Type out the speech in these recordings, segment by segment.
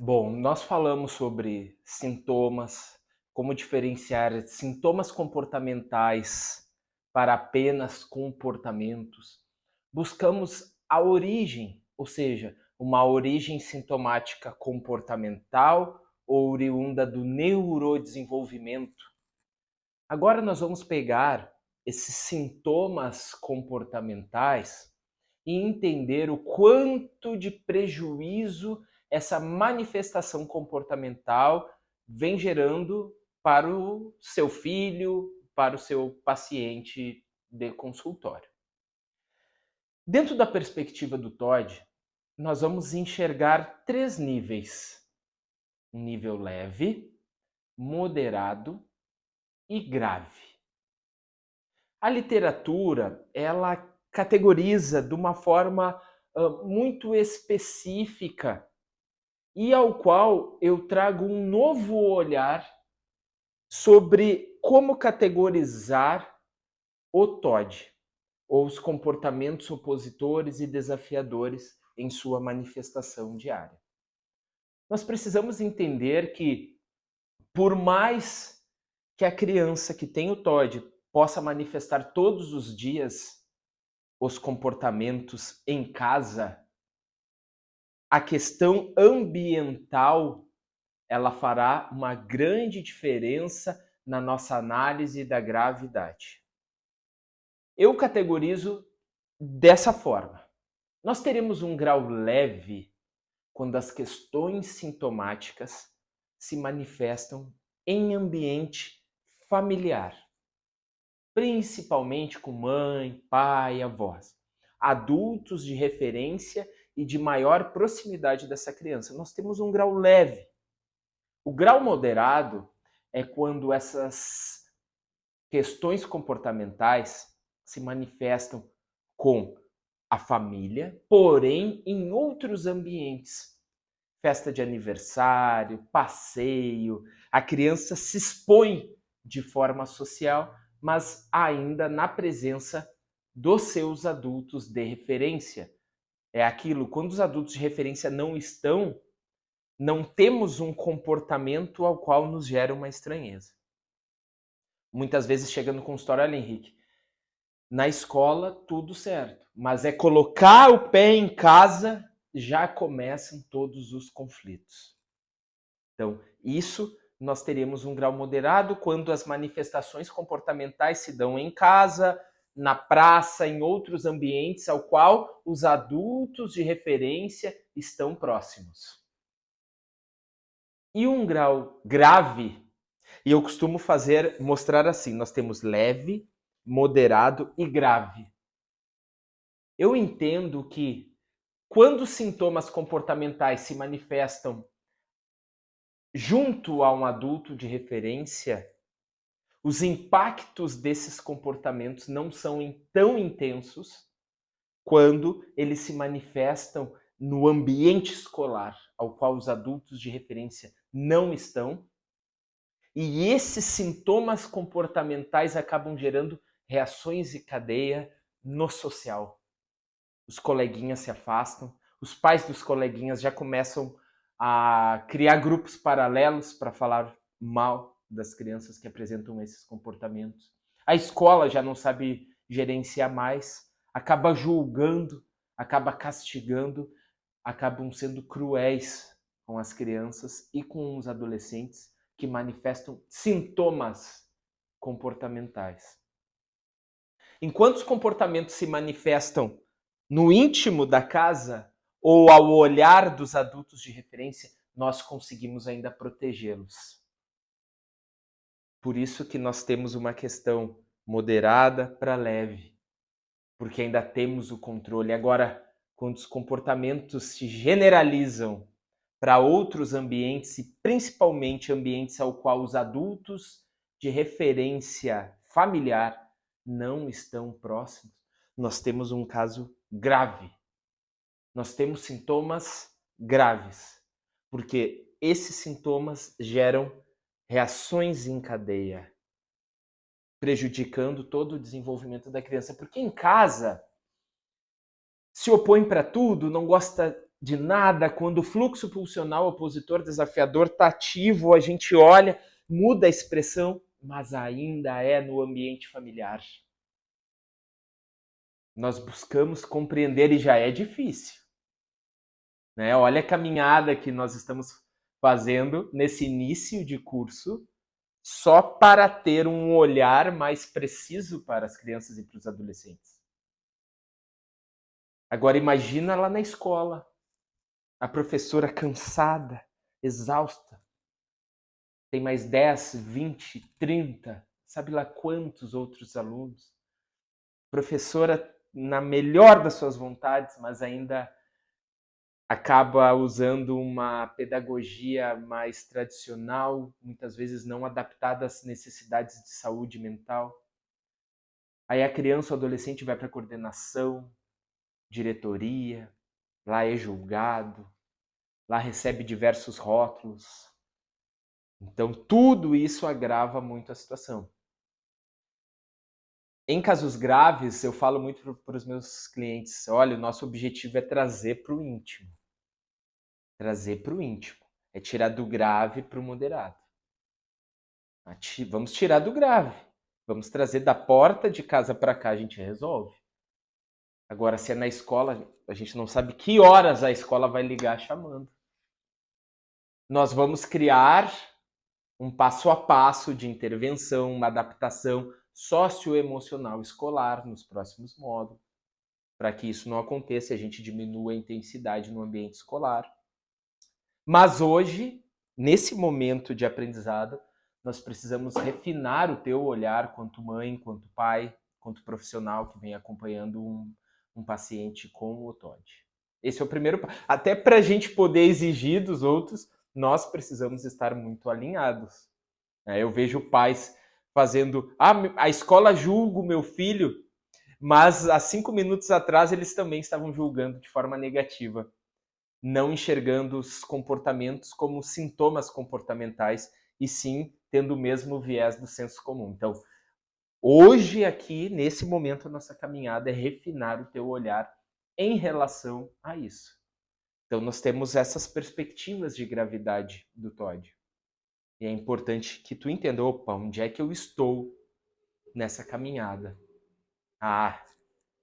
Bom, nós falamos sobre sintomas, como diferenciar sintomas comportamentais para apenas comportamentos. Buscamos a origem, ou seja, uma origem sintomática comportamental ou oriunda do neurodesenvolvimento. Agora nós vamos pegar esses sintomas comportamentais e entender o quanto de prejuízo essa manifestação comportamental vem gerando para o seu filho, para o seu paciente de consultório. Dentro da perspectiva do TOD, nós vamos enxergar três níveis: um nível leve, moderado e grave. A literatura, ela categoriza de uma forma muito específica e ao qual eu trago um novo olhar sobre como categorizar o TOD, ou os comportamentos opositores e desafiadores em sua manifestação diária. Nós precisamos entender que, por mais que a criança que tem o TOD possa manifestar todos os dias os comportamentos em casa, a questão ambiental ela fará uma grande diferença na nossa análise da gravidade. Eu categorizo dessa forma. Nós teremos um grau leve quando as questões sintomáticas se manifestam em ambiente familiar, principalmente com mãe, pai, avós, adultos de referência e de maior proximidade dessa criança. Nós temos um grau leve. O grau moderado é quando essas questões comportamentais se manifestam com a família, porém em outros ambientes. Festa de aniversário, passeio, a criança se expõe de forma social, mas ainda na presença dos seus adultos de referência. É aquilo, quando os adultos de referência não estão, não temos um comportamento ao qual nos gera uma estranheza. Muitas vezes chega no consultório, olha, Henrique, na escola tudo certo, mas é colocar o pé em casa, já começam todos os conflitos. Então, isso nós teríamos um grau moderado quando as manifestações comportamentais se dão em casa, na praça, em outros ambientes ao qual os adultos de referência estão próximos. E um grau grave, e eu costumo mostrar assim, nós temos leve, moderado e grave. Eu entendo que quando os sintomas comportamentais se manifestam junto a um adulto de referência, os impactos desses comportamentos não são tão intensos quando eles se manifestam no ambiente escolar, ao qual os adultos de referência não estão. E esses sintomas comportamentais acabam gerando reações de cadeia no social. Os coleguinhas se afastam, os pais dos coleguinhas já começam a criar grupos paralelos para falar mal das crianças que apresentam esses comportamentos. A escola já não sabe gerenciar mais, acaba julgando, acaba castigando, acabam sendo cruéis com as crianças e com os adolescentes que manifestam sintomas comportamentais. Enquanto os comportamentos se manifestam no íntimo da casa ou ao olhar dos adultos de referência, nós conseguimos ainda protegê-los. Por isso que nós temos uma questão moderada para leve, porque ainda temos o controle. Agora, quando os comportamentos se generalizam para outros ambientes e principalmente ambientes ao qual os adultos de referência familiar não estão próximos, nós temos um caso grave. Nós temos sintomas graves, porque esses sintomas geram reações em cadeia, prejudicando todo o desenvolvimento da criança. Porque em casa se opõe para tudo, não gosta De nada, quando o fluxo pulsional opositor desafiador está ativo, a gente olha, muda a expressão, mas ainda é no ambiente familiar. Nós buscamos compreender e já é difícil. Né? Olha a caminhada que nós estamos fazendo nesse início de curso, só para ter um olhar mais preciso para as crianças e para os adolescentes. Agora imagina lá na escola, a professora cansada, exausta, tem mais 10, 20, 30, sabe lá quantos outros alunos. Professora na melhor das suas vontades, mas ainda acaba usando uma pedagogia mais tradicional, muitas vezes não adaptada às necessidades de saúde mental. Aí a criança ou adolescente vai para a coordenação, diretoria, lá é julgado, lá recebe diversos rótulos. Então, tudo isso agrava muito a situação. Em casos graves, eu falo muito para os meus clientes, olha, o nosso objetivo é trazer para o íntimo. Trazer para o íntimo. É tirar do grave para o moderado. Vamos tirar do grave. Vamos trazer da porta de casa para cá, a gente resolve. Agora, se é na escola, a gente não sabe que horas a escola vai ligar chamando. Nós vamos criar um passo a passo de intervenção, uma adaptação socioemocional escolar nos próximos módulos. Para que isso não aconteça, a gente diminua a intensidade no ambiente escolar. Mas hoje, nesse momento de aprendizado, nós precisamos refinar o teu olhar quanto mãe, quanto pai, quanto profissional que vem acompanhando um paciente com o TOD. Esse é o primeiro passo. Até para a gente poder exigir dos outros, nós precisamos estar muito alinhados. Eu vejo pais fazendo, a escola julga o meu filho, mas há 5 minutos atrás eles também estavam julgando de forma negativa, não enxergando os comportamentos como sintomas comportamentais e sim tendo o mesmo viés do senso comum. Então, hoje aqui, nesse momento, a nossa caminhada é refinar o teu olhar em relação a isso. Então, nós temos essas perspectivas de gravidade do TOD. E é importante que tu entenda, opa, onde é que eu estou nessa caminhada? Ah,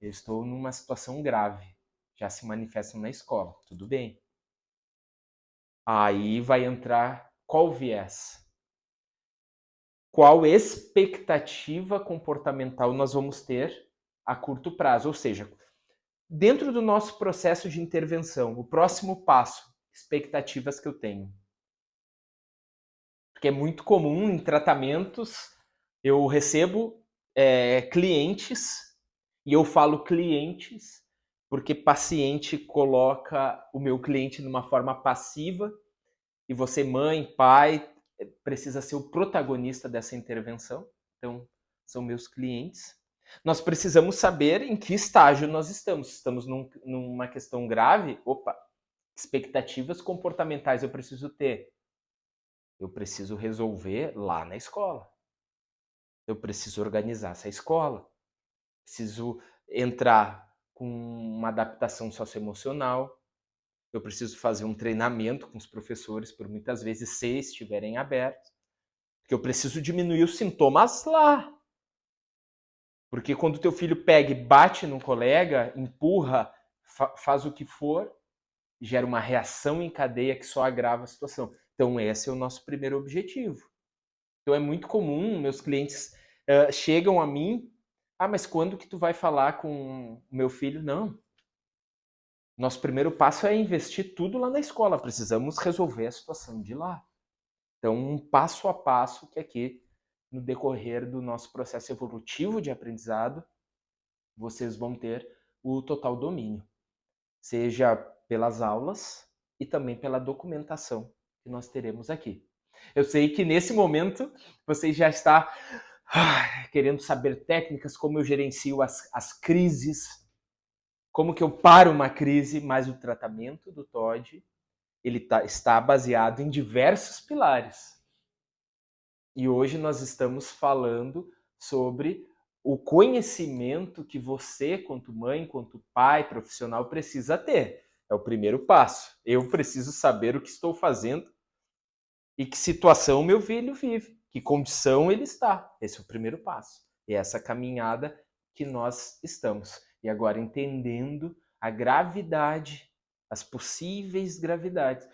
eu estou numa situação grave. Já se manifestam na escola. Tudo bem. Aí vai entrar qual viés? Qual expectativa comportamental nós vamos ter a curto prazo? Ou seja, dentro do nosso processo de intervenção, o próximo passo, expectativas que eu tenho. Porque é muito comum em tratamentos, eu recebo clientes, e eu falo clientes porque paciente coloca o meu cliente numa forma passiva e você, mãe, pai, precisa ser o protagonista dessa intervenção. Então, são meus clientes. Nós precisamos saber em que estágio nós estamos. Estamos numa questão grave? Opa, expectativas comportamentais eu preciso ter. Eu preciso resolver lá na escola. Eu preciso organizar essa escola. Preciso entrar com uma adaptação socioemocional. Eu preciso fazer um treinamento com os professores, por muitas vezes, se estiverem abertos. Porque eu preciso diminuir os sintomas lá. Porque quando teu filho pega e bate no colega, empurra, faz o que for, gera uma reação em cadeia que só agrava a situação. Então, esse é o nosso primeiro objetivo. Então, é muito comum, meus clientes chegam a mim, mas quando que tu vai falar com o meu filho? Não. Nosso primeiro passo é investir tudo lá na escola. Precisamos resolver a situação de lá. Então, um passo a passo que aqui, no decorrer do nosso processo evolutivo de aprendizado, vocês vão ter o total domínio. Seja pelas aulas e também pela documentação que nós teremos aqui. Eu sei que nesse momento você já está querendo saber técnicas, como eu gerencio as crises, como que eu paro uma crise, mas o tratamento do TOD ele está baseado em diversos pilares. E hoje nós estamos falando sobre o conhecimento que você, quanto mãe, quanto pai, profissional, precisa ter. É o primeiro passo. Eu preciso saber o que estou fazendo e que situação meu filho vive, que condição ele está. Esse é o primeiro passo. E essa caminhada que nós estamos. E agora entendendo a gravidade, as possíveis gravidades.